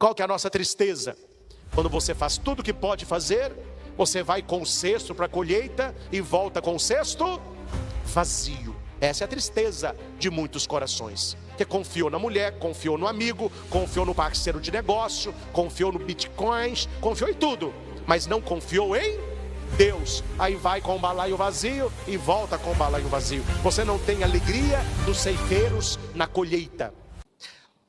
Qual que é a nossa tristeza? Quando você faz tudo o que pode fazer, você vai com o cesto para a colheita e volta com o cesto vazio. Essa é a tristeza de muitos corações, que confiou na mulher, confiou no amigo, confiou no parceiro de negócio, confiou no bitcoins, confiou em tudo, mas não confiou em Deus. Aí vai com o balaio vazio e volta com o balaio vazio. Você não tem alegria dos ceifeiros na colheita.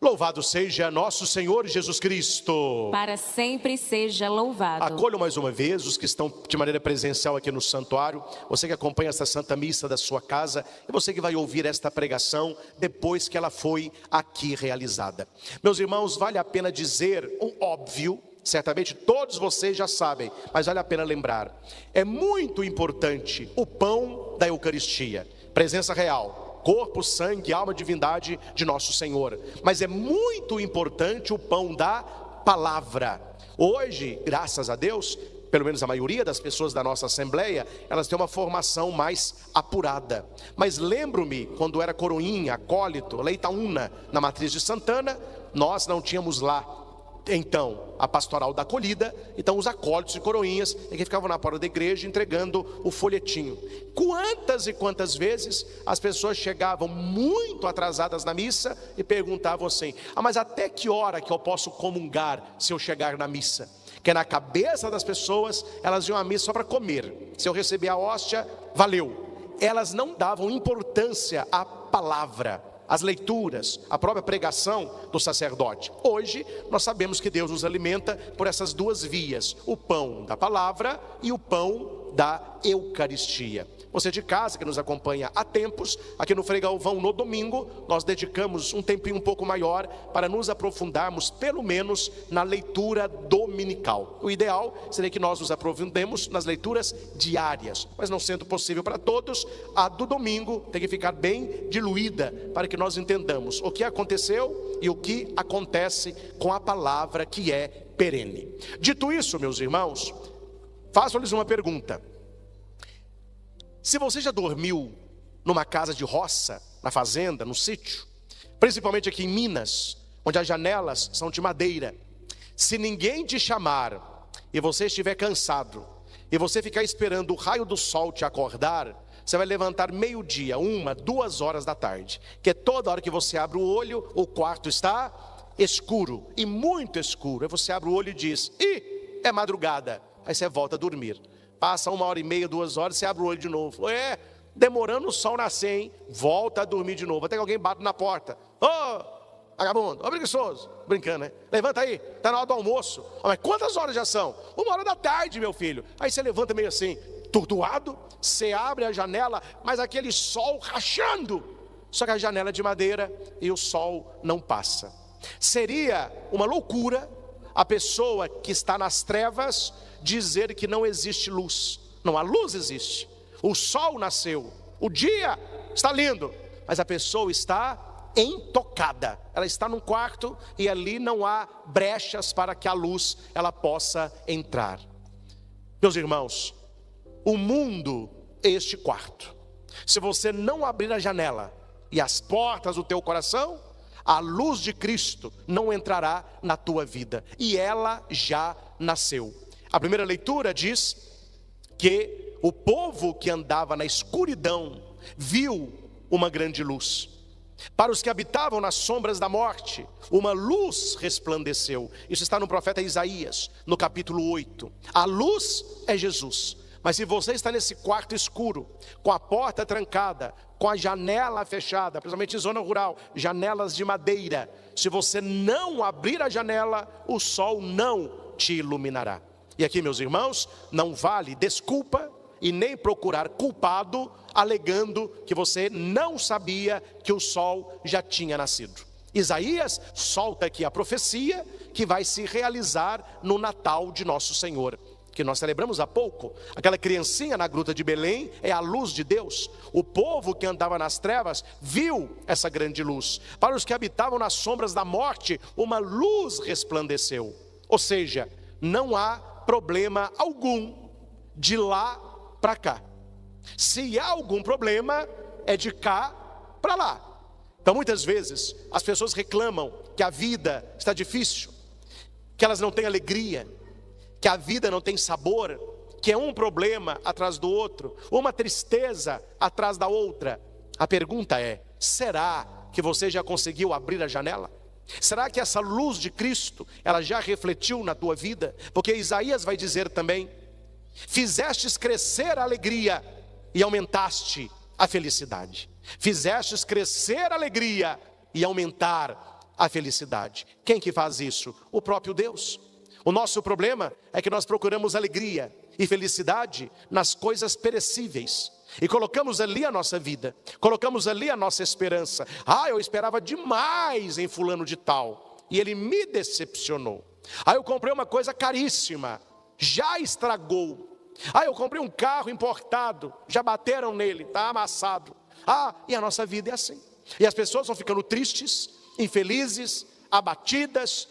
Louvado seja nosso Senhor Jesus Cristo. Para sempre seja louvado. Acolho mais uma vez os que estão de maneira presencial aqui no santuário, você que acompanha essa Santa Missa da sua casa e você que vai ouvir esta pregação depois que ela foi aqui realizada. Meus irmãos, vale a pena dizer um óbvio, certamente todos vocês já sabem, mas vale a pena lembrar. É muito importante o pão da Eucaristia, presença real. Corpo, sangue, alma, divindade de nosso Senhor. Mas é muito importante o pão da palavra. Hoje, graças a Deus, pelo menos a maioria das pessoas da nossa Assembleia, elas têm uma formação mais apurada. Mas lembro-me, quando era coroinha, acólito, leitaúna, na Matriz de Santana, nós não tínhamos lá então a pastoral da acolhida, então os acólitos e coroinhas que ficavam na porta da igreja entregando o folhetinho. Quantas e quantas vezes as pessoas chegavam muito atrasadas na missa e perguntavam assim: mas até que hora que eu posso comungar se eu chegar na missa? Que na cabeça das pessoas elas iam à missa só para comer. Se eu receber a hóstia, valeu. Elas não davam importância à palavra, as leituras, a própria pregação do sacerdote. Hoje nós sabemos que Deus nos alimenta por essas duas vias: o pão da palavra e o pão da Eucaristia. Você de casa que nos acompanha há tempos, aqui no Frei Galvão no domingo, nós dedicamos um tempinho um pouco maior para nos aprofundarmos pelo menos na leitura dominical. O ideal seria que nós nos aprofundemos nas leituras diárias, mas não sendo possível para todos, a do domingo tem que ficar bem diluída para que nós entendamos o que aconteceu e o que acontece com a palavra que é perene. Dito isso, meus irmãos, faço-lhes uma pergunta. Se você já dormiu numa casa de roça, na fazenda, no sítio, principalmente aqui em Minas, onde as janelas são de madeira, se ninguém te chamar e você estiver cansado, e você ficar esperando o raio do sol te acordar, você vai levantar meio-dia, 1, 2 horas da tarde, que é toda hora que você abre o olho, o quarto está escuro, e muito escuro. Aí você abre o olho e diz: ih, é madrugada. Aí você volta a dormir. Passa 1h30, 2 horas, você abre o olho de novo. Demorando o sol nascer, hein? Volta a dormir de novo, até que alguém bate na porta. Vagabundo, preguiçoso. Brincando, né? Levanta aí, está na hora do almoço. Mas quantas horas já são? 1h da tarde, meu filho. Aí você levanta meio assim, tordoado. Você abre a janela, mas aquele sol rachando. Só que a janela é de madeira e o sol não passa. Seria uma loucura a pessoa que está nas trevas dizer que não existe luz. Não, a luz existe. O sol nasceu. O dia está lindo. Mas a pessoa está intocada. Ela está num quarto e ali não há brechas para que a luz ela possa entrar. Meus irmãos, o mundo é este quarto. Se você não abrir a janela e as portas do teu coração, a luz de Cristo não entrará na tua vida. E ela já nasceu. A primeira leitura diz que o povo que andava na escuridão viu uma grande luz. Para os que habitavam nas sombras da morte, uma luz resplandeceu. Isso está no profeta Isaías, no capítulo 8. A luz é Jesus. Mas se você está nesse quarto escuro, com a porta trancada, com a janela fechada, principalmente em zona rural, janelas de madeira, se você não abrir a janela, o sol não te iluminará. E aqui, meus irmãos, não vale desculpa e nem procurar culpado, alegando que você não sabia que o sol já tinha nascido. Isaías solta aqui a profecia que vai se realizar no Natal de nosso Senhor, que nós celebramos há pouco. Aquela criancinha na gruta de Belém é a luz de Deus. O povo que andava nas trevas viu essa grande luz. Para os que habitavam nas sombras da morte, uma luz resplandeceu. Ou seja, não há problema algum de lá para cá. Se há algum problema, é de cá para lá. Então muitas vezes as pessoas reclamam que a vida está difícil, que elas não têm alegria, que a vida não tem sabor, que é um problema atrás do outro, uma tristeza atrás da outra. A pergunta é: será que você já conseguiu abrir a janela? Será que essa luz de Cristo, ela já refletiu na tua vida? Porque Isaías vai dizer também: fizestes crescer a alegria e aumentaste a felicidade. Fizestes crescer a alegria e aumentar a felicidade. Quem que faz isso? O próprio Deus. O nosso problema é que nós procuramos alegria e felicidade nas coisas perecíveis, e colocamos ali a nossa vida, colocamos ali a nossa esperança. Eu esperava demais em fulano de tal, e ele me decepcionou. Eu comprei uma coisa caríssima, já estragou. Eu comprei um carro importado, já bateram nele, está amassado. E a nossa vida é assim. E as pessoas vão ficando tristes, infelizes, abatidas,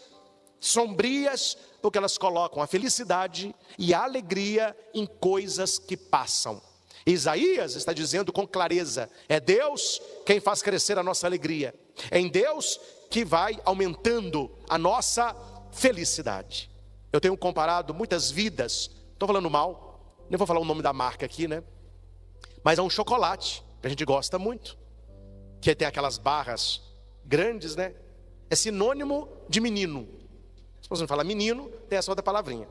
sombrias, porque elas colocam a felicidade e a alegria em coisas que passam. Isaías está dizendo com clareza: é Deus quem faz crescer a nossa alegria, é em Deus que vai aumentando a nossa felicidade. Eu tenho comparado muitas vidas, estou falando mal, nem vou falar o nome da marca aqui, né? Mas é um chocolate que a gente gosta muito, que tem aquelas barras grandes, né? É sinônimo de menino. Se você não fala menino, tem essa outra palavrinha.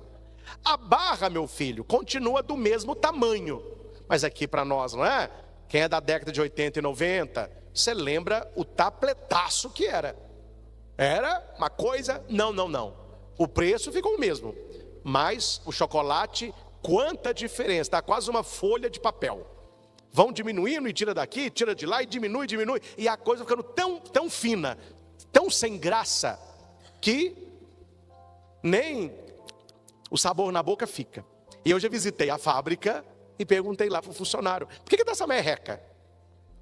A barra, meu filho, continua do mesmo tamanho. Mas aqui para nós, não é? Quem é da década de 80 e 90, você lembra o tabletaço que era. Era uma coisa, não. O preço ficou o mesmo. Mas o chocolate, quanta diferença, dá quase uma folha de papel. Vão diminuindo e tira daqui, tira de lá e diminui. E a coisa ficando tão fina, tão sem graça, que nem o sabor na boca fica. E eu já visitei a fábrica e perguntei lá para o funcionário: por que dá essa merreca?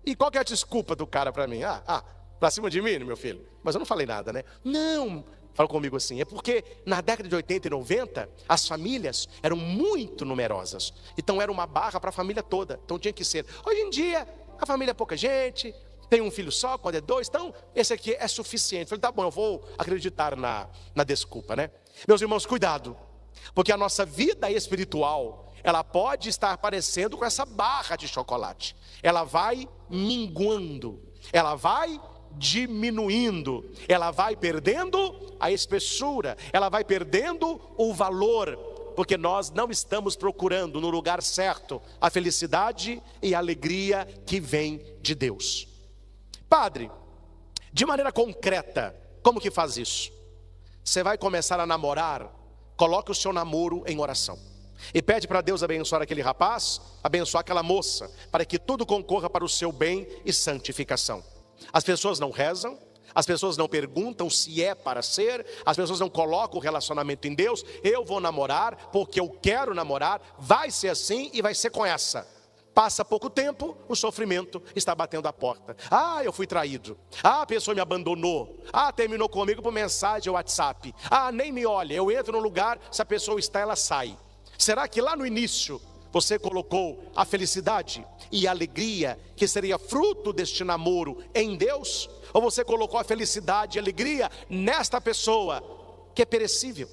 E qual que é a desculpa do cara para mim? Para cima de mim, meu filho? Mas eu não falei nada, né? Não, falou comigo assim: é porque na década de 80 e 90 as famílias eram muito numerosas, então era uma barra para a família toda, então tinha que ser. Hoje em dia a família é pouca gente, tem um filho só, quando é dois, então esse aqui é suficiente. Falei: tá bom, eu vou acreditar na desculpa, né? Meus irmãos, cuidado, porque a nossa vida espiritual, ela pode estar parecendo com essa barra de chocolate. Ela vai minguando, ela vai diminuindo, ela vai perdendo a espessura, ela vai perdendo o valor, porque nós não estamos procurando no lugar certo a felicidade e a alegria que vem de Deus. Padre, de maneira concreta, como que faz isso? Você vai começar a namorar, coloque o seu namoro em oração. E pede para Deus abençoar aquele rapaz, abençoar aquela moça, para que tudo concorra para o seu bem e santificação. As pessoas não rezam, as pessoas não perguntam se é para ser, as pessoas não colocam o relacionamento em Deus. Eu vou namorar porque eu quero namorar, vai ser assim e vai ser com essa. Passa pouco tempo, o sofrimento está batendo a porta. Eu fui traído. A pessoa me abandonou. Terminou comigo por mensagem ou WhatsApp. Nem me olha. Eu entro num lugar, se a pessoa está, ela sai. Será que lá no início você colocou a felicidade e a alegria que seria fruto deste namoro em Deus? Ou você colocou a felicidade e a alegria nesta pessoa que é perecível?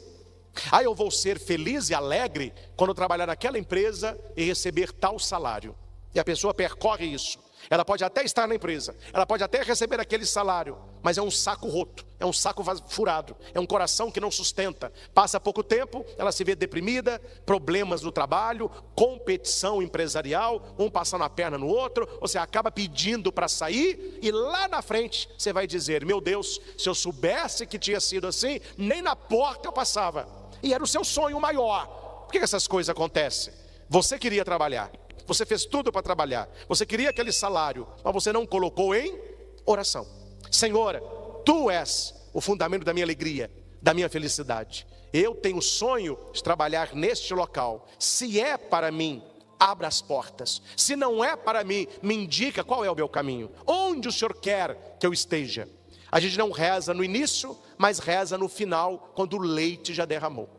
Eu vou ser feliz e alegre quando eu trabalhar naquela empresa e receber tal salário. E a pessoa percorre isso. Ela pode até estar na empresa, ela pode até receber aquele salário, mas é um saco roto, é um saco furado, é um coração que não sustenta. Passa pouco tempo, ela se vê deprimida, problemas no trabalho, competição empresarial, um passando a perna no outro, você acaba pedindo para sair, e lá na frente você vai dizer: meu Deus, se eu soubesse que tinha sido assim, nem na porta eu passava. E era o seu sonho maior. Por que essas coisas acontecem? Você queria trabalhar, você fez tudo para trabalhar, você queria aquele salário, mas você não colocou em oração. Senhor, Tu és o fundamento da minha alegria, da minha felicidade. Eu tenho o sonho de trabalhar neste local. Se é para mim, abra as portas. Se não é para mim, me indica qual é o meu caminho. Onde o Senhor quer que eu esteja? A gente não reza no início, mas reza no final, quando o leite já derramou.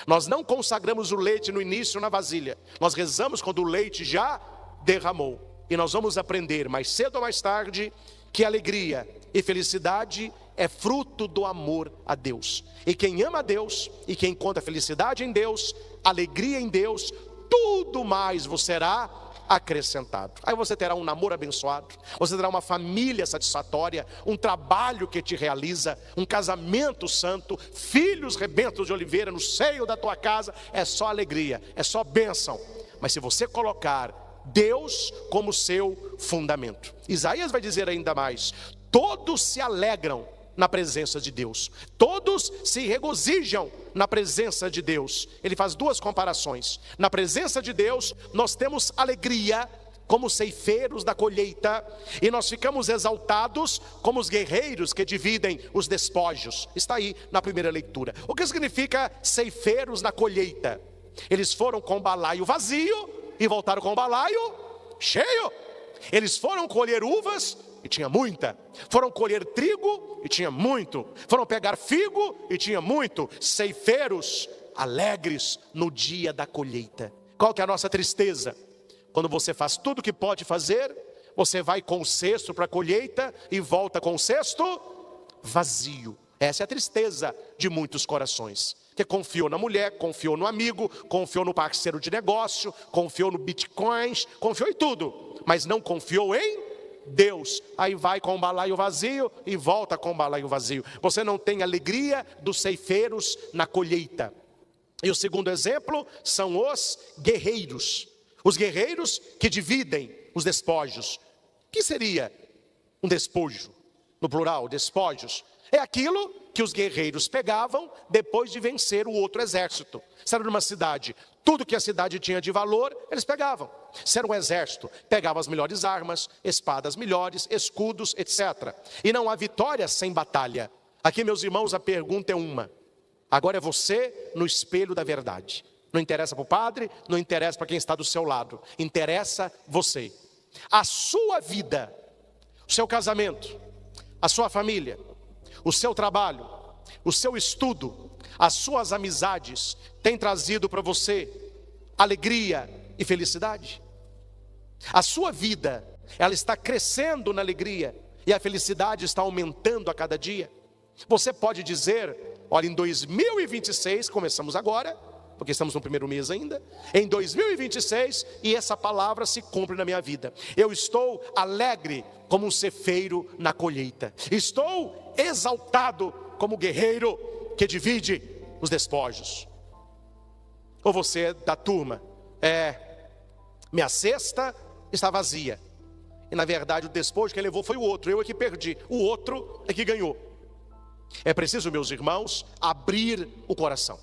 Nós não consagramos o leite no início na vasilha. Nós rezamos quando o leite já derramou. E nós vamos aprender mais cedo ou mais tarde que alegria e felicidade é fruto do amor a Deus. E quem ama a Deus, e quem encontra felicidade em Deus, alegria em Deus, tudo mais vos será acrescentado. Aí você terá um namoro abençoado, você terá uma família satisfatória, um trabalho que te realiza, um casamento santo, filhos rebentos de oliveira no seio da tua casa. É só alegria, é só bênção. Mas se você colocar Deus como seu fundamento, Isaías vai dizer ainda mais: todos se alegram na presença de Deus, todos se regozijam na presença de Deus. Ele faz duas comparações. Na presença de Deus nós temos alegria como ceifeiros da colheita, e nós ficamos exaltados como os guerreiros que dividem os despojos. Está aí na primeira leitura. O que significa ceifeiros na colheita? Eles foram com o balaio vazio e voltaram com o balaio cheio. Eles foram colher uvas e tinha muita, foram colher trigo e tinha muito, foram pegar figo e tinha muito. Ceifeiros alegres no dia da colheita. Qual que é a nossa tristeza? Quando você faz tudo o que pode fazer, você vai com o cesto para a colheita e volta com o cesto vazio. Essa é a tristeza de muitos corações, que confiou na mulher, confiou no amigo, confiou no parceiro de negócio, confiou no bitcoins, confiou em tudo, mas não confiou em Deus. Aí vai com o balaio vazio e volta com o balaio vazio. Você não tem alegria dos ceifeiros na colheita. E o segundo exemplo são os guerreiros. Os guerreiros que dividem os despojos. O que seria um despojo? No plural, despojos. É aquilo que os guerreiros pegavam depois de vencer o outro exército. Se era numa cidade, tudo que a cidade tinha de valor, eles pegavam. Se era um exército, pegavam as melhores armas, espadas melhores, escudos, etc. E não há vitória sem batalha. Aqui, meus irmãos, a pergunta é uma. Agora é você no espelho da verdade. Não interessa para o padre, não interessa para quem está do seu lado. Interessa você. A sua vida, o seu casamento, a sua família, o seu trabalho, o seu estudo, as suas amizades têm trazido para você alegria e felicidade? A sua vida, ela está crescendo na alegria e a felicidade está aumentando a cada dia? Você pode dizer: olha, em 2026, começamos agora, porque estamos no primeiro mês ainda, em 2026, e essa palavra se cumpre na minha vida. Eu estou alegre como um ceifeiro na colheita. Estou exaltado como guerreiro que divide os despojos. Ou você é da turma: minha cesta está vazia, e na verdade o despojo que levou foi o outro, eu é que perdi, o outro é que ganhou. É preciso, meus irmãos, abrir o coração.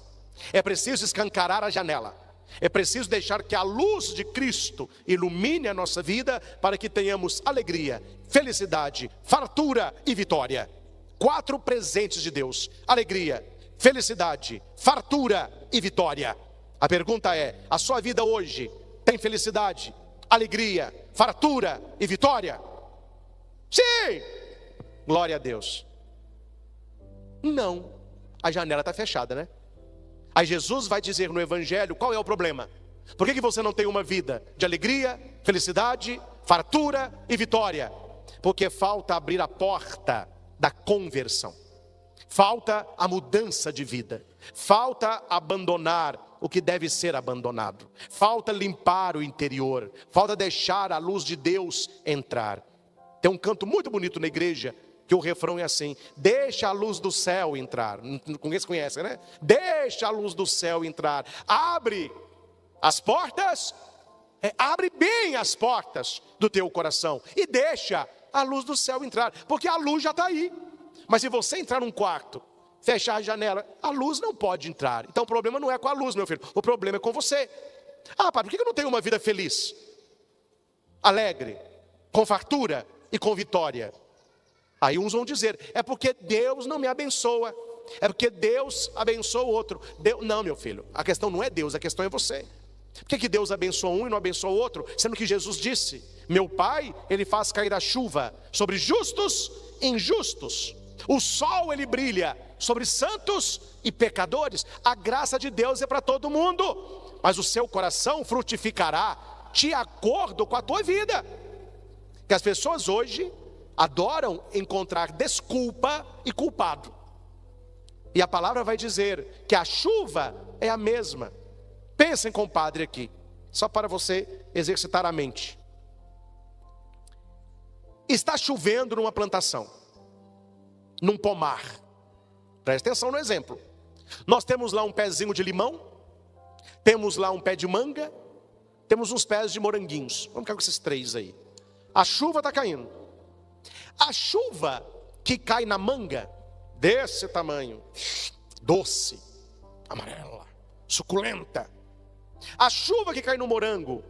É preciso escancarar a janela. É preciso deixar que a luz de Cristo ilumine a nossa vida, para que tenhamos alegria, felicidade, fartura e vitória. 4 presentes de Deus: alegria, felicidade, fartura e vitória. A pergunta é: a sua vida hoje tem felicidade, alegria, fartura e vitória? Sim! Glória a Deus. Não, a janela está fechada, né? Aí Jesus vai dizer no Evangelho qual é o problema. Por que você não tem uma vida de alegria, felicidade, fartura e vitória? Porque falta abrir a porta da conversão. Falta a mudança de vida. Falta abandonar o que deve ser abandonado. Falta limpar o interior. Falta deixar a luz de Deus entrar. Tem um canto muito bonito na igreja, que o refrão é assim: deixa a luz do céu entrar. Ninguém se conhece, né? Deixa a luz do céu entrar. Abre as portas, abre bem as portas do teu coração e deixa a luz do céu entrar, porque a luz já está aí. Mas se você entrar num quarto, fechar a janela, a luz não pode entrar. Então o problema não é com a luz, meu filho, o problema é com você. Ah, pai, por que eu não tenho uma vida feliz, alegre, com fartura e com vitória? Aí uns vão dizer: é porque Deus não me abençoa, é porque Deus abençoa o outro. Não, meu filho, a questão não é Deus, a questão é você. Por que Deus abençoa um e não abençoa o outro? Sendo que Jesus disse: meu Pai, Ele faz cair a chuva sobre justos e injustos. O sol, Ele brilha sobre santos e pecadores. A graça de Deus é para todo mundo, mas o seu coração frutificará de acordo com a tua vida. Que as pessoas hoje adoram encontrar desculpa e culpado. E a palavra vai dizer que a chuva é a mesma. Pensem, compadre, aqui, só para você exercitar a mente. Está chovendo numa plantação, num pomar. Presta atenção no exemplo. Nós temos lá um pezinho de limão, temos lá um pé de manga, temos uns pés de moranguinhos. Vamos ficar com esses três aí. A chuva está caindo. A chuva que cai na manga, desse tamanho, doce, amarela, suculenta. A chuva que cai no morango,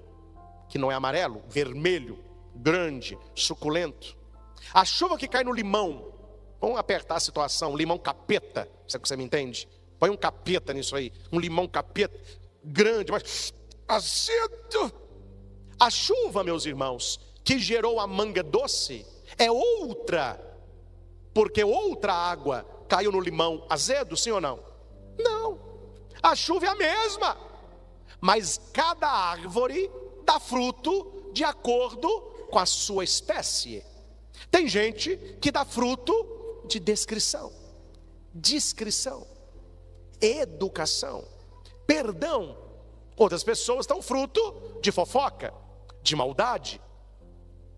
que não é amarelo, vermelho, grande, suculento. A chuva que cai no limão, vamos apertar a situação, limão capeta, você me entende? Põe um capeta nisso aí, um limão capeta, grande, mas azedo. A chuva, meus irmãos, que gerou a manga doce, é outra, porque outra água caiu no limão azedo, sim ou não? Não, a chuva é a mesma, mas cada árvore dá fruto de acordo com a sua espécie. Tem gente que dá fruto de descrição, discrição, educação, perdão. Outras pessoas dão fruto de fofoca, de maldade,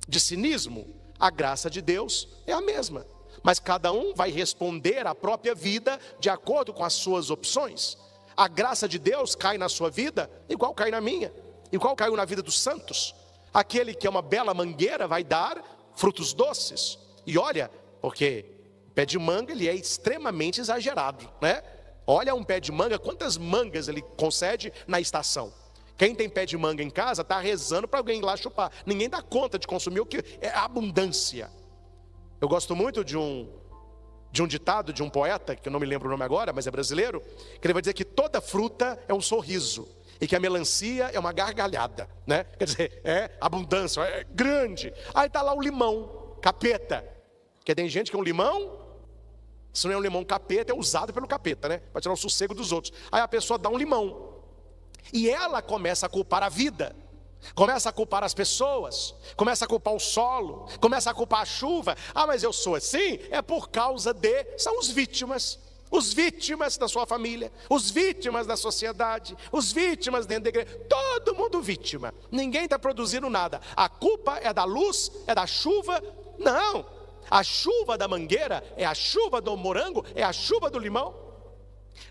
de cinismo. A graça de Deus é a mesma, mas cada um vai responder à própria vida de acordo com as suas opções. A graça de Deus cai na sua vida igual cai na minha, igual caiu na vida dos santos. Aquele que é uma bela mangueira vai dar frutos doces. E olha, porque o pé de manga ele é extremamente exagerado, né? Olha um pé de manga, quantas mangas ele concede na estação. Quem tem pé de manga em casa está rezando para alguém ir lá chupar. Ninguém dá conta de consumir o que é abundância. Eu gosto muito de um ditado de um poeta, que eu não me lembro o nome agora, mas é brasileiro, que ele vai dizer que toda fruta é um sorriso e que a melancia é uma gargalhada, né? Quer dizer, é abundância, é grande. Aí está lá o limão, capeta. Porque tem gente que é um limão, se não é um limão capeta, é usado pelo capeta, né? Para tirar o sossego dos outros. Aí a pessoa dá um limão. E ela começa a culpar a vida, começa a culpar as pessoas, começa a culpar o solo, começa a culpar a chuva. Ah, mas eu sou assim, é por causa são os vítimas da sua família, os vítimas da sociedade, os vítimas dentro da igreja, todo mundo vítima, ninguém está produzindo nada. A culpa é da luz, é da chuva? Não, a chuva da mangueira é a chuva do morango, é a chuva do limão.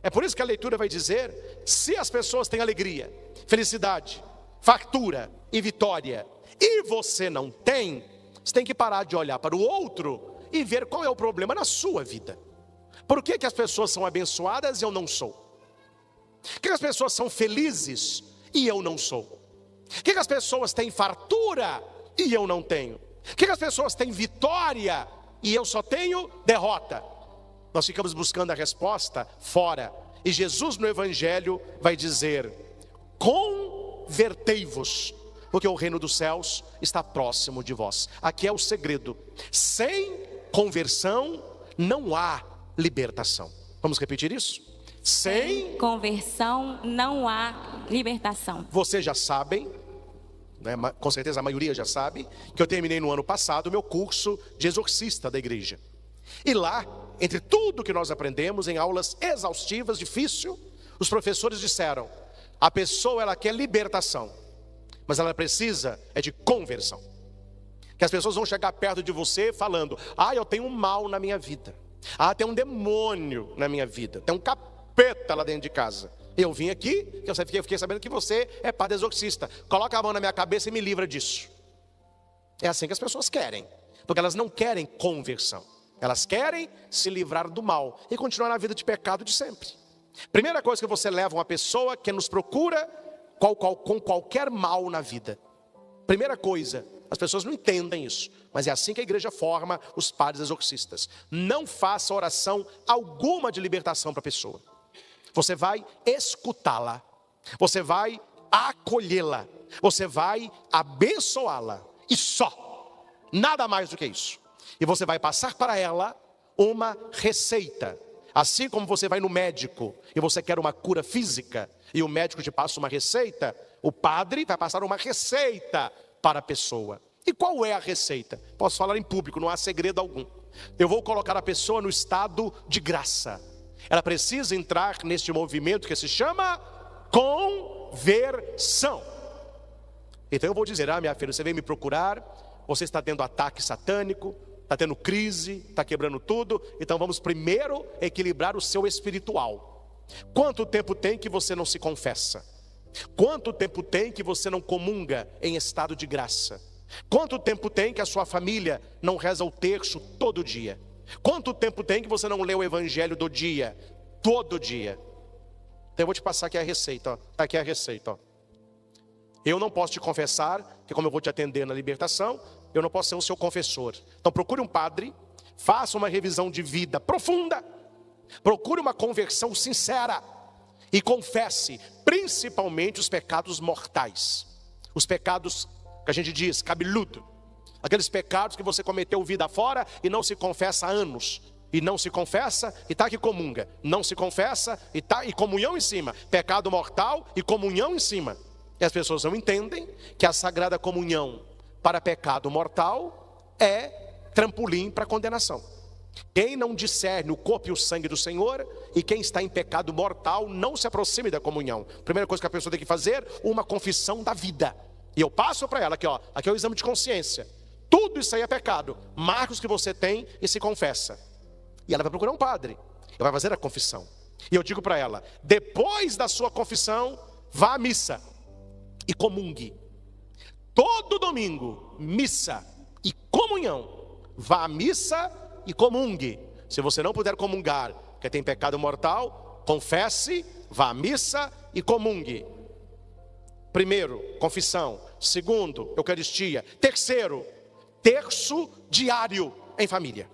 É por isso que a leitura vai dizer, se as pessoas têm alegria, felicidade, fartura e vitória, e você não tem, você tem que parar de olhar para o outro e ver qual é o problema na sua vida. Por que as pessoas são abençoadas e eu não sou? Por que as pessoas são felizes e eu não sou? Por que as pessoas têm fartura e eu não tenho? Por que as pessoas têm vitória e eu só tenho derrota? Nós ficamos buscando a resposta fora. E Jesus no Evangelho vai dizer, convertei-vos, porque o reino dos céus está próximo de vós. Aqui é o segredo. Sem conversão não há libertação. Vamos repetir isso? Sem conversão não há libertação. Vocês já sabem, né, com certeza a maioria já sabe, que eu terminei no ano passado o meu curso de exorcista da igreja. E lá, entre tudo que nós aprendemos em aulas exaustivas, difícil, os professores disseram, a pessoa ela quer libertação, mas ela precisa de conversão. Que as pessoas vão chegar perto de você falando, eu tenho um mal na minha vida, tem um demônio na minha vida, tem um capeta lá dentro de casa. Eu vim aqui, eu fiquei sabendo que você é padre exorcista, coloca a mão na minha cabeça e me livra disso. É assim que as pessoas querem, porque elas não querem conversão. Elas querem se livrar do mal e continuar na vida de pecado de sempre. Primeira coisa que você leva uma pessoa que nos procura com qualquer mal na vida. Primeira coisa, as pessoas não entendem isso, mas é assim que a igreja forma os padres exorcistas. Não faça oração alguma de libertação para a pessoa. Você vai escutá-la, você vai acolhê-la, você vai abençoá-la e só, nada mais do que isso. E você vai passar para ela uma receita. Assim como você vai no médico e você quer uma cura física e o médico te passa uma receita, o padre vai passar uma receita para a pessoa. E qual é a receita? Posso falar em público, não há segredo algum. Eu vou colocar a pessoa no estado de graça. Ela precisa entrar neste movimento que se chama conversão. Então eu vou dizer: minha filha, você veio me procurar, você está tendo ataque satânico, está tendo crise, está quebrando tudo. Então vamos primeiro equilibrar o seu espiritual. Quanto tempo tem que você não se confessa? Quanto tempo tem que você não comunga em estado de graça? Quanto tempo tem que a sua família não reza o terço todo dia? Quanto tempo tem que você não lê o evangelho do dia, todo dia? Então eu vou te passar aqui a receita, ó. Tá aqui a receita, ó. Eu não posso te confessar, que como eu vou te atender na libertação, eu não posso ser o seu confessor. Então procure um padre, faça uma revisão de vida profunda, procure uma conversão sincera e confesse principalmente os pecados mortais, os pecados que a gente diz cabeludo, aqueles pecados que você cometeu vida fora e não se confessa há anos, e não se confessa e está aqui comunga, não se confessa e está e comunhão em cima, pecado mortal e comunhão em cima. E as pessoas não entendem que a sagrada comunhão para pecado mortal é trampolim para condenação. Quem não discerne o corpo e o sangue do Senhor, e quem está em pecado mortal, não se aproxime da comunhão. Primeira coisa que a pessoa tem que fazer, uma confissão da vida. E eu passo para ela aqui, ó, aqui é o exame de consciência. Tudo isso aí é pecado. Marca os que você tem e se confessa. E ela vai procurar um padre, e vai fazer a confissão. E eu digo para ela: depois da sua confissão, vá à missa e comungue. Todo domingo, missa e comunhão. Vá à missa e comungue. Se você não puder comungar, porque tem pecado mortal, confesse, vá à missa e comungue. Primeiro, confissão. Segundo, eucaristia. Terceiro, terço diário em família.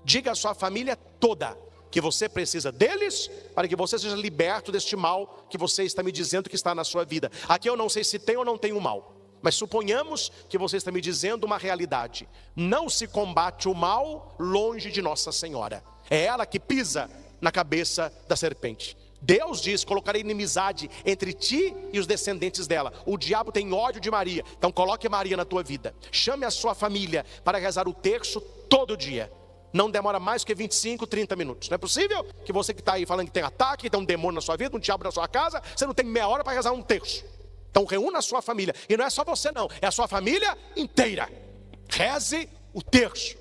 Diga à sua família toda que você precisa deles para que você seja liberto deste mal que você está me dizendo que está na sua vida. Aqui eu não sei se tem ou não tem o mal, mas suponhamos que você está me dizendo uma realidade. Não se combate o mal longe de Nossa Senhora. É ela que pisa na cabeça da serpente. Deus diz: colocarei inimizade entre ti e os descendentes dela. O diabo tem ódio de Maria, então coloque Maria na tua vida. Chame a sua família para rezar o terço todo dia. Não demora mais que 25, 30 minutos. Não é possível que você que está aí falando que tem ataque, que tem um demônio na sua vida, um diabo na sua casa, você não tem meia hora para rezar um terço. Então reúna a sua família. E não é só você não, é a sua família inteira. Reze o terço.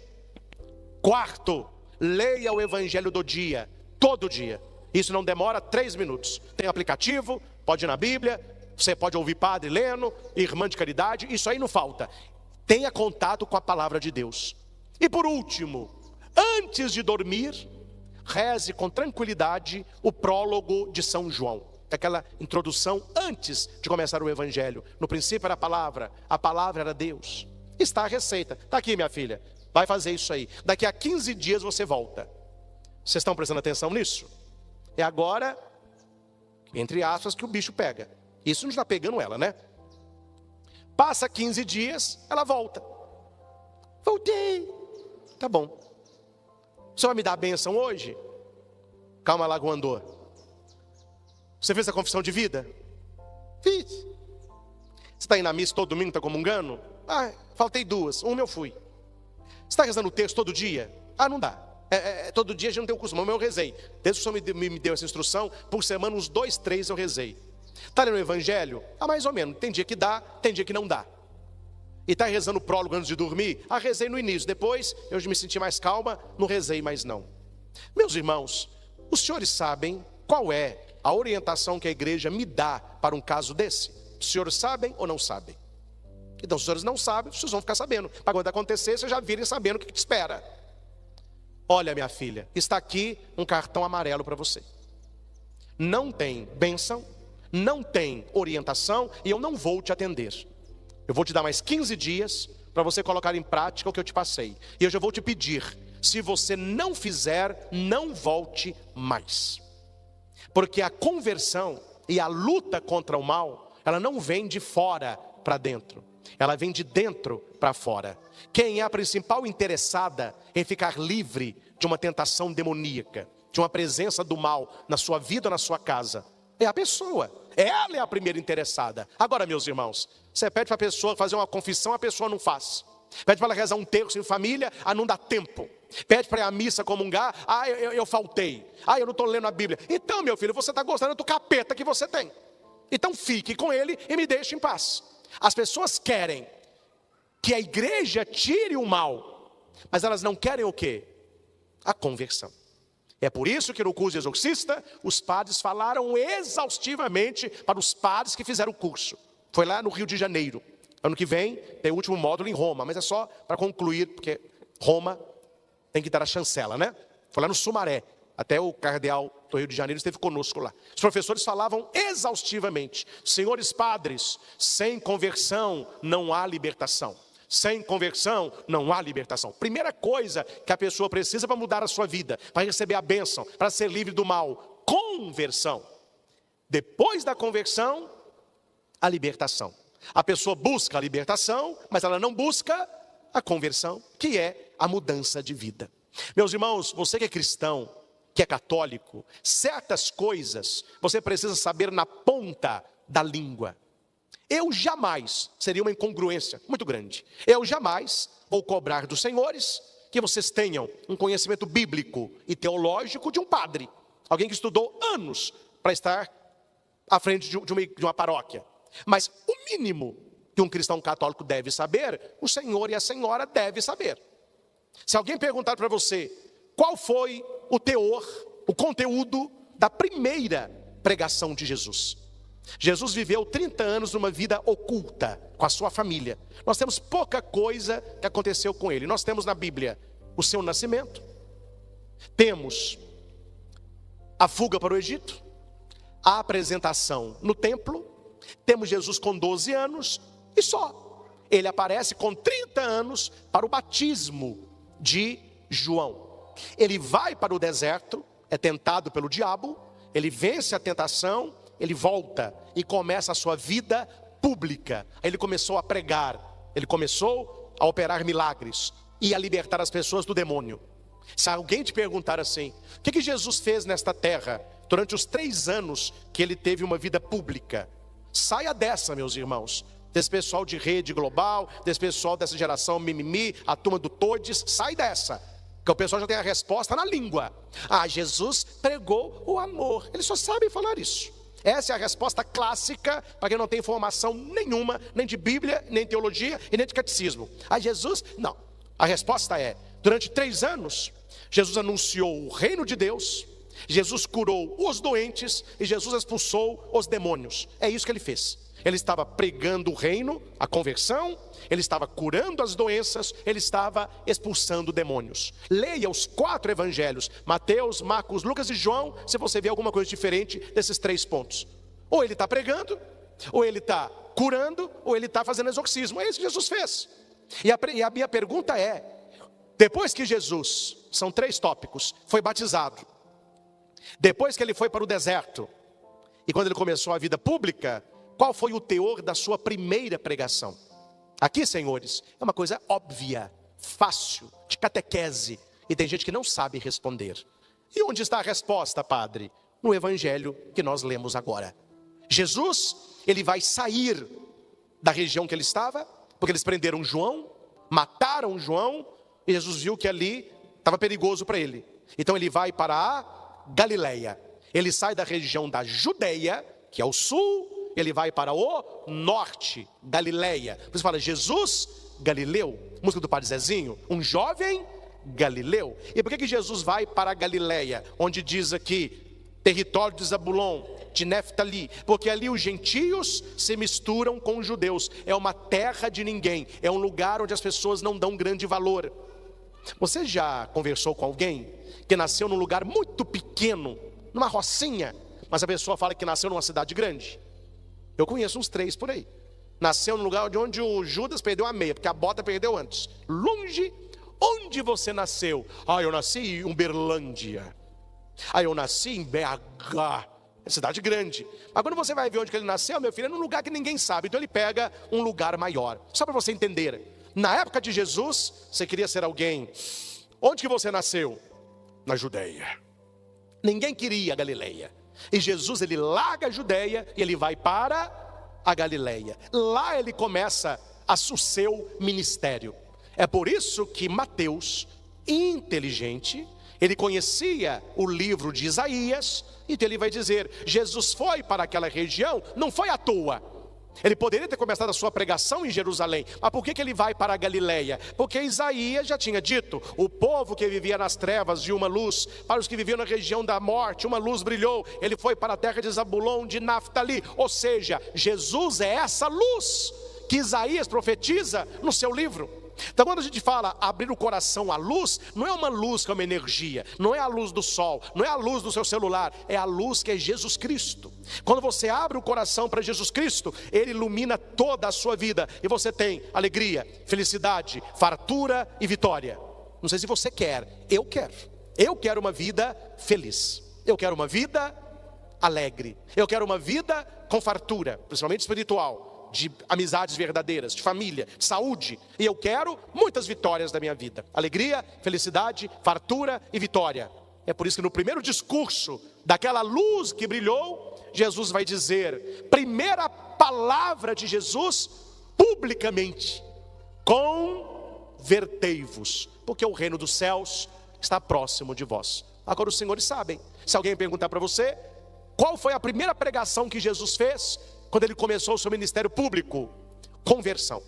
Quarto, leia o evangelho do dia, todo dia. Isso não demora 3 minutos. Tem aplicativo, pode ir na Bíblia, você pode ouvir padre lendo, irmã de caridade, isso aí não falta. Tenha contato com a palavra de Deus. E por último, antes de dormir, reze com tranquilidade o prólogo de São João. Aquela introdução antes de começar o evangelho. No princípio era a palavra era Deus. Está a receita, está aqui, minha filha, vai fazer isso aí. Daqui a 15 dias você volta. Vocês estão prestando atenção nisso? É agora, entre aspas, que o bicho pega. Isso não está pegando ela, né? Passa 15 dias, ela volta. Voltei. Tá bom. Você vai me dar a bênção hoje? Calma, Lagoa andou. Você fez a confissão de vida? Fiz. Você está indo na missa todo domingo, está comungando? Faltei 2, uma eu fui. Você está rezando o texto todo dia? Não dá. Todo dia a gente não tem o costume, mas eu rezei. Desde que o Senhor me deu essa instrução, por semana uns 2, 3 eu rezei. Está lendo o evangelho? Mais ou menos. Tem dia que dá, tem dia que não dá. E está rezando o prólogo antes de dormir? Rezei no início, depois eu me senti mais calma, não rezei mais não. Meus irmãos, os senhores sabem qual é a orientação que a igreja me dá para um caso desse? Os senhores sabem ou não sabem? Então, se os senhores não sabem, vocês vão ficar sabendo. Para quando acontecer, vocês já virem sabendo o que te espera. Olha, minha filha, está aqui um cartão amarelo para você. Não tem bênção, não tem orientação e eu não vou te atender. Eu vou te dar mais 15 dias para você colocar em prática o que eu te passei. E eu já vou te pedir, se você não fizer, não volte mais. Porque a conversão e a luta contra o mal, ela não vem de fora para dentro. Ela vem de dentro para fora. Quem é a principal interessada em ficar livre de uma tentação demoníaca, de uma presença do mal na sua vida ou na sua casa? É a pessoa. Ela é a primeira interessada. Agora, meus irmãos, você pede para a pessoa fazer uma confissão, a pessoa não faz. Pede para ela rezar um terço em família, não dá tempo. Pede para ir à missa comungar, eu faltei. Eu não estou lendo a Bíblia. Então, meu filho, você está gostando do capeta que você tem. Então fique com ele e me deixe em paz. As pessoas querem que a igreja tire o mal, mas elas não querem o quê? A conversão. É por isso que no curso de exorcista, os padres falaram exaustivamente para os padres que fizeram o curso. Foi lá no Rio de Janeiro. Ano que vem tem o último módulo em Roma, mas é só para concluir, porque Roma tem que dar a chancela, né? Foi lá no Sumaré. Até o cardeal do Rio de Janeiro esteve conosco lá. Os professores falavam exaustivamente: senhores padres, sem conversão não há libertação. Sem conversão não há libertação. Primeira coisa que a pessoa precisa para mudar a sua vida, para receber a bênção, para ser livre do mal: conversão. Depois da conversão, a libertação. A pessoa busca a libertação, mas ela não busca a conversão, que é a mudança de vida. Meus irmãos, você que é cristão, que é católico, certas coisas você precisa saber na ponta da língua. Eu jamais, seria uma incongruência muito grande, eu jamais vou cobrar dos senhores que vocês tenham um conhecimento bíblico e teológico de um padre, alguém que estudou anos para estar à frente de uma paróquia. Mas o mínimo que um cristão católico deve saber, o senhor e a senhora devem saber. Se alguém perguntar para você qual foi o teor, o conteúdo da primeira pregação de Jesus. Jesus viveu 30 anos numa vida oculta com a sua família. Nós temos pouca coisa que aconteceu com ele. Nós temos na Bíblia o seu nascimento, temos a fuga para o Egito, a apresentação no templo, temos Jesus com 12 anos e só. Ele aparece com 30 anos para o batismo de João. Ele vai para o deserto, é tentado pelo diabo, ele vence a tentação, ele volta e começa a sua vida pública. Aí ele começou a pregar, ele começou a operar milagres e a libertar as pessoas do demônio. Se alguém te perguntar assim: o que Jesus fez nesta terra durante os 3 anos que ele teve uma vida pública? Saia dessa, meus irmãos, desse pessoal de rede global, desse pessoal dessa geração mimimi, a turma do Todes, sai dessa, que o pessoal já tem a resposta na língua. Jesus pregou o amor. Eles só sabem falar isso. Essa é a resposta clássica para quem não tem formação nenhuma, nem de Bíblia, nem de teologia e nem de catecismo. Jesus, não. A resposta é: durante 3 anos, Jesus anunciou o reino de Deus, Jesus curou os doentes e Jesus expulsou os demônios. É isso que ele fez. Ele estava pregando o reino, a conversão, ele estava curando as doenças, ele estava expulsando demônios. Leia os 4 evangelhos, Mateus, Marcos, Lucas e João, se você vê alguma coisa diferente desses 3 pontos. Ou ele está pregando, ou ele está curando, ou ele está fazendo exorcismo. É isso que Jesus fez. E a minha pergunta é: depois que Jesus, são 3 tópicos, foi batizado, depois que ele foi para o deserto, e quando ele começou a vida pública, qual foi o teor da sua primeira pregação? Aqui, senhores, é uma coisa óbvia, fácil, de catequese, e tem gente que não sabe responder. E onde está a resposta, padre? No evangelho que nós lemos agora. Jesus, ele vai sair da região que ele estava, porque eles prenderam João, mataram João, e Jesus viu que ali estava perigoso para ele. Então ele vai para a Galileia. Ele sai da região da Judeia, que é o sul, ele vai para o norte, Galileia. Por isso fala Jesus Galileu, música do Padre Zezinho, um jovem Galileu. E por que Jesus vai para a Galileia, onde diz aqui, território de Zabulon, de Neftali? Porque ali os gentios se misturam com os judeus. É uma terra de ninguém, é um lugar onde as pessoas não dão grande valor. Você já conversou com alguém que nasceu num lugar muito pequeno, numa rocinha, mas a pessoa fala que nasceu numa cidade grande? Eu conheço uns 3 por aí. Nasceu num lugar onde o Judas perdeu a meia, porque a bota perdeu antes. Longe. Onde você nasceu? Eu nasci em Uberlândia. Eu nasci em BH. É cidade grande. Mas quando você vai ver onde que ele nasceu, meu filho, é num lugar que ninguém sabe. Então ele pega um lugar maior. Só para você entender. Na época de Jesus, você queria ser alguém. Onde que você nasceu? Na Judeia. Ninguém queria a Galileia. E Jesus, ele larga a Judeia e ele vai para a Galileia. Lá ele começa o seu ministério. É por isso que Mateus, inteligente, ele conhecia o livro de Isaías, então ele vai dizer, Jesus foi para aquela região, não foi à toa. Ele poderia ter começado a sua pregação em Jerusalém, mas por que ele vai para a Galileia? Porque Isaías já tinha dito, o povo que vivia nas trevas viu uma luz, para os que viviam na região da morte, uma luz brilhou. Ele foi para a terra de Zabulon, de Naftali, ou seja, Jesus é essa luz que Isaías profetiza no seu livro. Então quando a gente fala abrir o coração à luz, não é uma luz que é uma energia, não é a luz do sol, não é a luz do seu celular, é a luz que é Jesus Cristo. Quando você abre o coração para Jesus Cristo, Ele ilumina toda a sua vida, e você tem alegria, felicidade, fartura e vitória. Não sei se você quer, eu quero uma vida feliz, eu quero uma vida alegre, eu quero uma vida com fartura, principalmente espiritual, de amizades verdadeiras, de família, de saúde. E eu quero muitas vitórias da minha vida. Alegria, felicidade, fartura e vitória. É por isso que no primeiro discurso daquela luz que brilhou, Jesus vai dizer, primeira palavra de Jesus, publicamente, convertei-vos, porque o reino dos céus está próximo de vós. Agora os senhores sabem, se alguém perguntar para você, qual foi a primeira pregação que Jesus fez quando ele começou o seu ministério público? Conversão.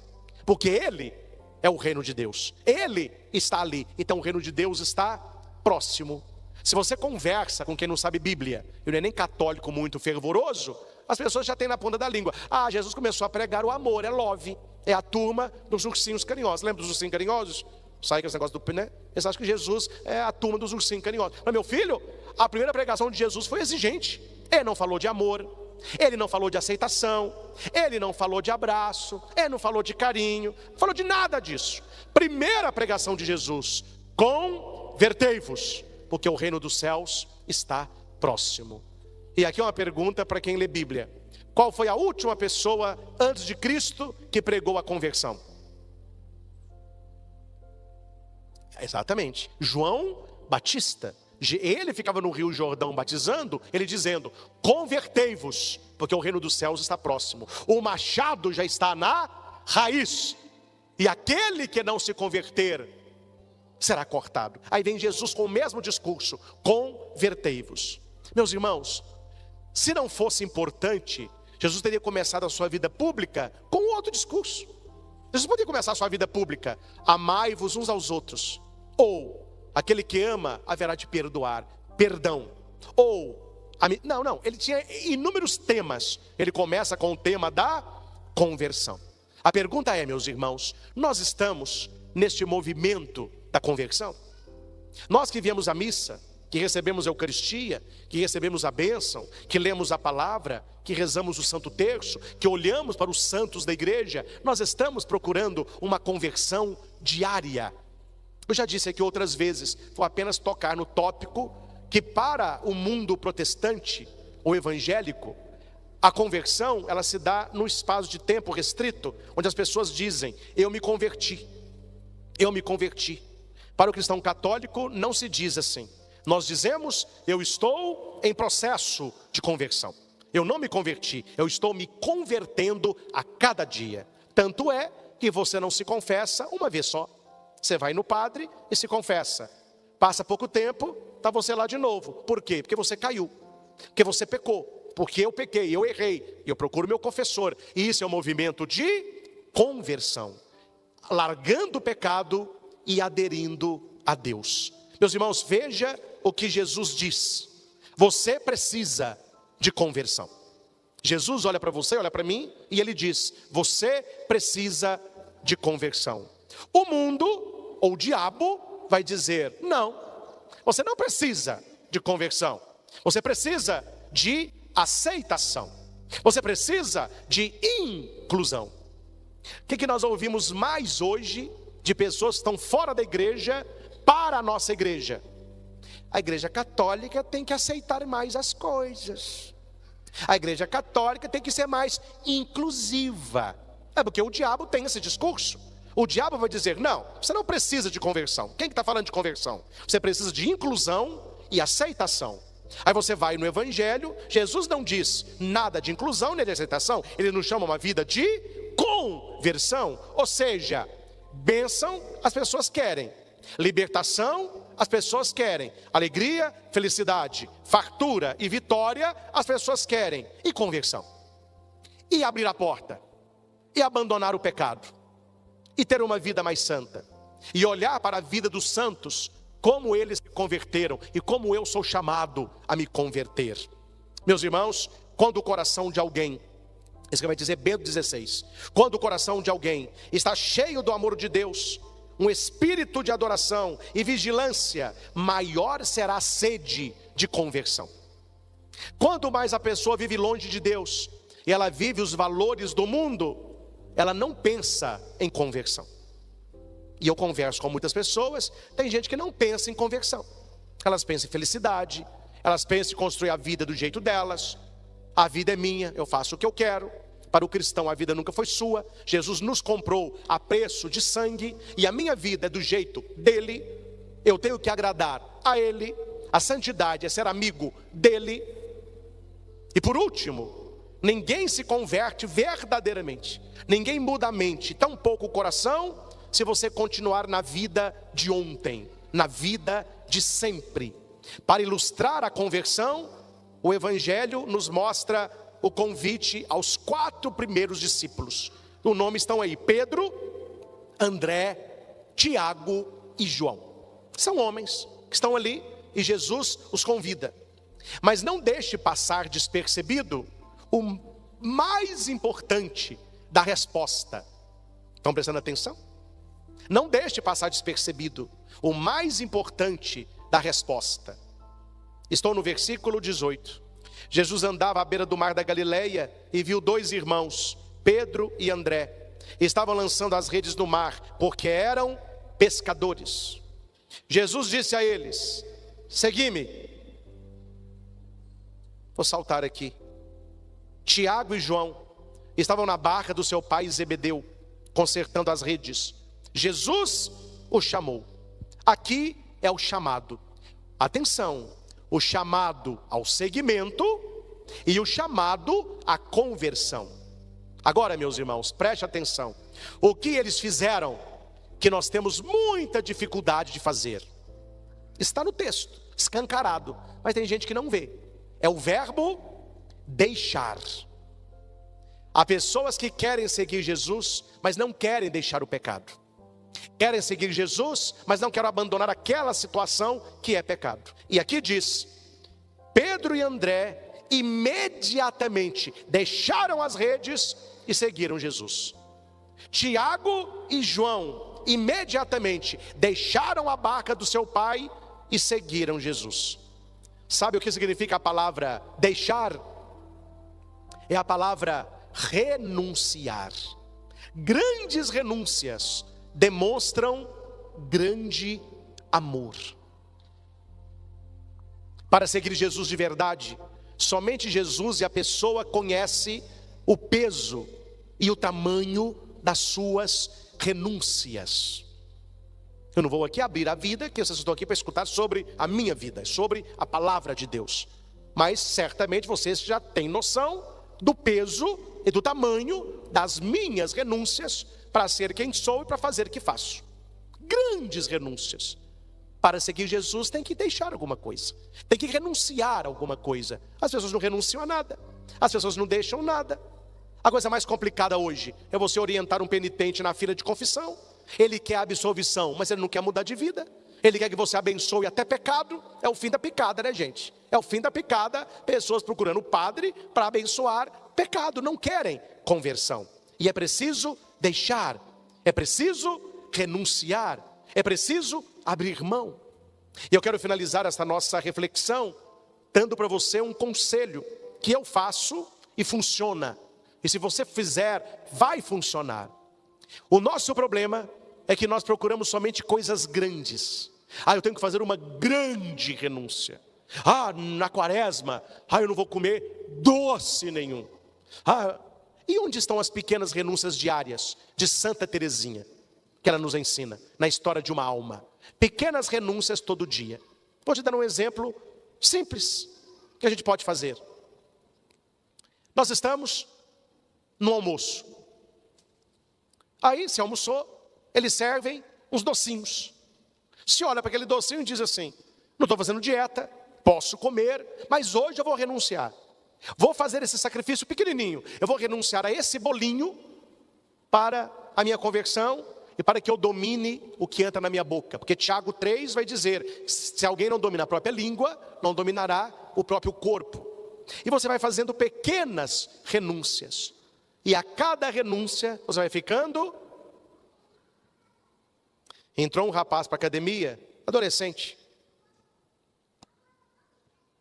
Porque ele é o reino de Deus. Ele está ali. Então o reino de Deus está próximo. Se você conversa com quem não sabe Bíblia, e não é nem católico muito fervoroso, as pessoas já têm na ponta da língua. Ah, Jesus começou a pregar o amor, é love. É a turma dos ursinhos carinhosos. Lembra dos ursinhos carinhosos? Sai com esse negócio do, né? Eles acham que Jesus é a turma dos ursinhos carinhosos. Mas meu filho, a primeira pregação de Jesus foi exigente. Ele não falou de amor, ele não falou de aceitação, ele não falou de abraço, ele não falou de carinho, não falou de nada disso. Primeira pregação de Jesus, convertei-vos, porque o reino dos céus está próximo. E aqui é uma pergunta para quem lê Bíblia. Qual foi a última pessoa antes de Cristo que pregou a conversão? Exatamente, João Batista. Ele ficava no Rio Jordão batizando, ele dizendo, convertei-vos, porque o reino dos céus está próximo. O machado já está na raiz, e aquele que não se converter será cortado. Aí vem Jesus com o mesmo discurso, convertei-vos. Meus irmãos, se não fosse importante, Jesus teria começado a sua vida pública com outro discurso. Jesus poderia começar a sua vida pública, amai-vos uns aos outros, ou aquele que ama haverá de perdoar, perdão. Ou, não, ele tinha inúmeros temas. Ele começa com o tema da conversão. A pergunta é, meus irmãos, nós estamos neste movimento da conversão? Nós que viemos à missa, que recebemos a Eucaristia, que recebemos a bênção, que lemos a palavra, que rezamos o Santo Terço, que olhamos para os santos da igreja, nós estamos procurando uma conversão diária. Eu já disse aqui outras vezes, vou apenas tocar no tópico que para o mundo protestante ou evangélico, a conversão ela se dá num espaço de tempo restrito, onde as pessoas dizem, eu me converti. Para o cristão católico não se diz assim. Nós dizemos, eu estou em processo de conversão. Eu não me converti, eu estou me convertendo a cada dia. Tanto é que você não se confessa uma vez só. Você vai no padre e se confessa. Passa pouco tempo, está você lá de novo. Por quê? Porque você caiu, porque você pecou, porque eu pequei, eu errei, e eu procuro meu confessor. E isso é um movimento de conversão, largando o pecado e aderindo a Deus. Meus irmãos, veja o que Jesus diz. Você precisa de conversão. Jesus olha para você, olha para mim, e ele diz, você precisa de conversão. O mundo, ou o diabo, vai dizer, não, você não precisa de conversão. Você precisa de aceitação. Você precisa de inclusão. O que nós ouvimos mais hoje de pessoas que estão fora da igreja para a nossa igreja? A igreja católica tem que aceitar mais as coisas. A igreja católica tem que ser mais inclusiva. É porque o diabo tem esse discurso. O diabo vai dizer, não, você não precisa de conversão. Quem que está falando de conversão? Você precisa de inclusão e aceitação. Aí você vai no evangelho, Jesus não diz nada de inclusão nem de aceitação. Ele nos chama uma vida de conversão. Ou seja, Bênção, as pessoas querem. Libertação, as pessoas querem. Alegria, felicidade, fartura e vitória, as pessoas querem. E conversão. E abrir a porta. E abandonar o pecado. E ter uma vida mais santa. E olhar para a vida dos santos, como eles se converteram e como eu sou chamado a me converter. Meus irmãos, quando o coração de alguém, isso que vai dizer Bento 16, quando o coração de alguém está cheio do amor de Deus, um espírito de adoração e vigilância, maior será a sede de conversão. Quanto mais a pessoa vive longe de Deus, e ela vive os valores do mundo, ela não pensa em conversão. E eu converso com muitas pessoas, tem gente que não pensa em conversão. Elas pensam em felicidade, elas pensam em construir a vida do jeito delas. A vida é minha, eu faço o que eu quero. Para o cristão a vida nunca foi sua. Jesus nos comprou a preço de sangue, e a minha vida é do jeito dele. Eu tenho que agradar a ele. A santidade é ser amigo dele. E por último, ninguém se converte verdadeiramente, ninguém muda a mente, tampouco o coração, se você continuar na vida de ontem, na vida de sempre. Para ilustrar a conversão, o Evangelho nos mostra o convite aos 4 primeiros discípulos. O nome estão aí: Pedro, André, Tiago e João. São homens que estão ali e Jesus os convida. Mas não deixe passar despercebido o mais importante da resposta. Estão prestando atenção? Não deixe passar despercebido o mais importante da resposta. Estou no versículo 18. Jesus andava à beira do mar da Galileia e viu 2 irmãos, Pedro e André. Estavam lançando as redes no mar, porque eram pescadores. Jesus disse a eles: segui-me. Vou saltar aqui. Tiago e João estavam na barca do seu pai Zebedeu, consertando as redes. Jesus o chamou. Aqui é o chamado. Atenção, o chamado ao seguimento e o chamado à conversão. Agora, meus irmãos, preste atenção. O que eles fizeram, que nós temos muita dificuldade de fazer, está no texto, escancarado, mas tem gente que não vê. É o verbo deixar. Há pessoas que querem seguir Jesus, mas não querem deixar o pecado. Querem seguir Jesus, mas não querem abandonar aquela situação que é pecado. E aqui diz: Pedro e André imediatamente deixaram as redes e seguiram Jesus. Tiago e João imediatamente deixaram a barca do seu pai e seguiram Jesus. Sabe o que significa a palavra deixar? É a palavra renunciar. Grandes renúncias demonstram grande amor. Para seguir Jesus de verdade, somente Jesus e a pessoa conhece o peso e o tamanho das suas renúncias. Eu não vou aqui abrir a vida, que vocês estão aqui para escutar sobre a minha vida, sobre a palavra de Deus. Mas certamente vocês já têm noção do peso e do tamanho das minhas renúncias para ser quem sou e para fazer o que faço. Grandes renúncias. Para seguir Jesus tem que deixar alguma coisa, tem que renunciar a alguma coisa. As pessoas não renunciam a nada, as pessoas não deixam nada. A coisa mais complicada hoje é você orientar um penitente na fila de confissão. Ele quer absolvição, mas ele não quer mudar de vida. Ele quer que você abençoe até pecado. É o fim da picada, né, gente? É o fim da picada. Pessoas procurando o padre para abençoar pecado, não querem conversão. E é preciso deixar, é preciso renunciar, é preciso abrir mão. E eu quero finalizar esta nossa reflexão dando para você um conselho que eu faço e funciona. E se você fizer, vai funcionar. O nosso problema é que nós procuramos somente coisas grandes. Eu tenho que fazer uma grande renúncia. Na quaresma, eu não vou comer doce nenhum. E onde estão as pequenas renúncias diárias de Santa Teresinha, que ela nos ensina na história de uma alma? Pequenas renúncias todo dia. Vou te dar um exemplo simples que a gente pode fazer. Nós estamos no almoço. Aí você almoçou, eles servem uns docinhos. Se olha para aquele docinho e diz assim: não estou fazendo dieta, posso comer, mas hoje eu vou renunciar. Vou fazer esse sacrifício pequenininho. Eu vou renunciar a esse bolinho para a minha conversão e para que eu domine o que entra na minha boca. Porque Tiago 3 vai dizer: se alguém não domina a própria língua, não dominará o próprio corpo. E você vai fazendo pequenas renúncias. E a cada renúncia você vai ficando. Entrou um rapaz para a academia, adolescente.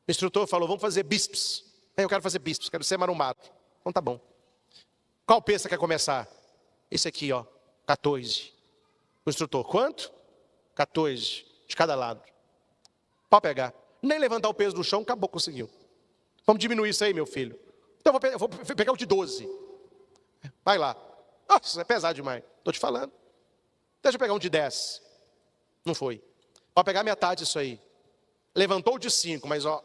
O instrutor falou: vamos fazer bíceps. Eu quero fazer bíceps, quero ser marumbado. Então tá bom. Qual peso você quer começar? Esse aqui, ó, 14. O instrutor: quanto? 14, de cada lado. Pode pegar. Nem levantar o peso do chão, acabou, conseguiu. Vamos diminuir isso aí, meu filho. Então eu vou pegar o de 12. Vai lá. Nossa, é pesado demais. Estou te falando. Deixa eu pegar um de 10. Não foi. Pode pegar metade disso aí. Levantou o de 5, mas ó,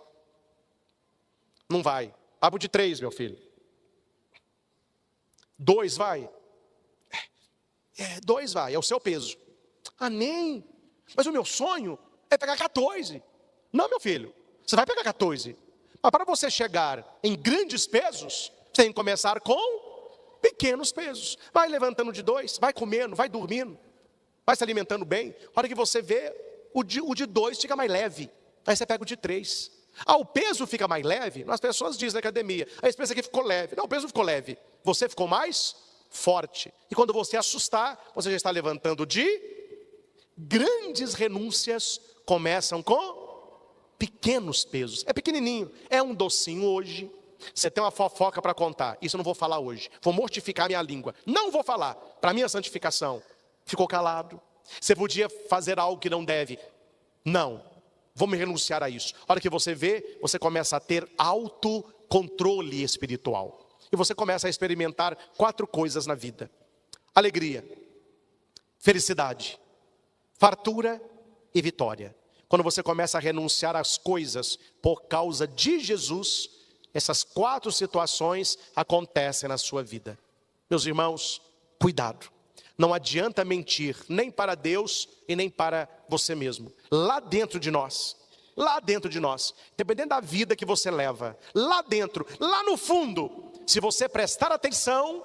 não vai. Vai pro de 3, meu filho. 2 vai. 2 vai, é o seu peso. Ah, nem. Mas o meu sonho é pegar 14. Não, meu filho, você vai pegar 14. Mas para você chegar em grandes pesos, você tem que começar com pequenos pesos. Vai levantando de 2, vai comendo, vai dormindo, vai se alimentando bem. A hora que você vê, o de 2 fica mais leve. Aí você pega o de 3. Ah, o peso fica mais leve? As pessoas dizem na academia: a esse peso aqui ficou leve. Não, o peso ficou leve. Você ficou mais forte. E quando você assustar, você já está levantando de grandes renúncias. Começam com pequenos pesos. É pequenininho. É um docinho hoje. Você tem uma fofoca para contar. Isso eu não vou falar hoje. Vou mortificar minha língua. Não vou falar. Para minha santificação. Ficou calado. Você podia fazer algo que não deve. Não. Vou me renunciar a isso. A hora que você vê, você começa a ter autocontrole espiritual. E você começa a experimentar 4 coisas na vida: alegria, felicidade, fartura e vitória. Quando você começa a renunciar às coisas por causa de Jesus, essas 4 situações acontecem na sua vida. Meus irmãos, cuidado. Não adianta mentir, nem para Deus e nem para você mesmo. Lá dentro de nós, dependendo da vida que você leva, lá dentro, lá no fundo, se você prestar atenção,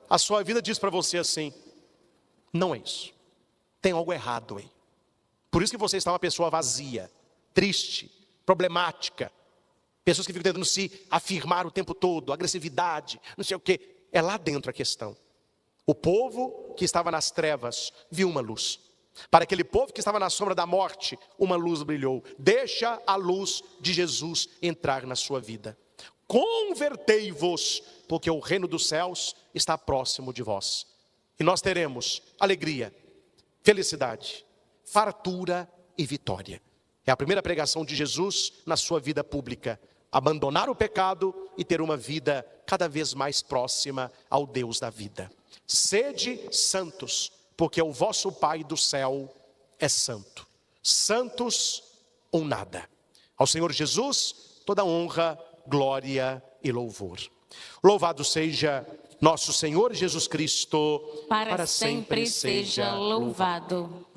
a sua vida diz para você assim: não é isso, tem algo errado aí. Por isso que você está uma pessoa vazia, triste, problemática. Pessoas que ficam tentando se afirmar o tempo todo, agressividade, não sei o quê. É lá dentro a questão. O povo que estava nas trevas viu uma luz. Para aquele povo que estava na sombra da morte, uma luz brilhou. Deixa a luz de Jesus entrar na sua vida. Convertei-vos, porque o reino dos céus está próximo de vós. E nós teremos alegria, felicidade, fartura e vitória. É a primeira pregação de Jesus na sua vida pública. Abandonar o pecado e ter uma vida cada vez mais próxima ao Deus da vida. Sede santos, porque o vosso Pai do céu é santo. Santos ou nada. Ao Senhor Jesus, toda honra, glória e louvor. Louvado seja nosso Senhor Jesus Cristo, para sempre seja louvado.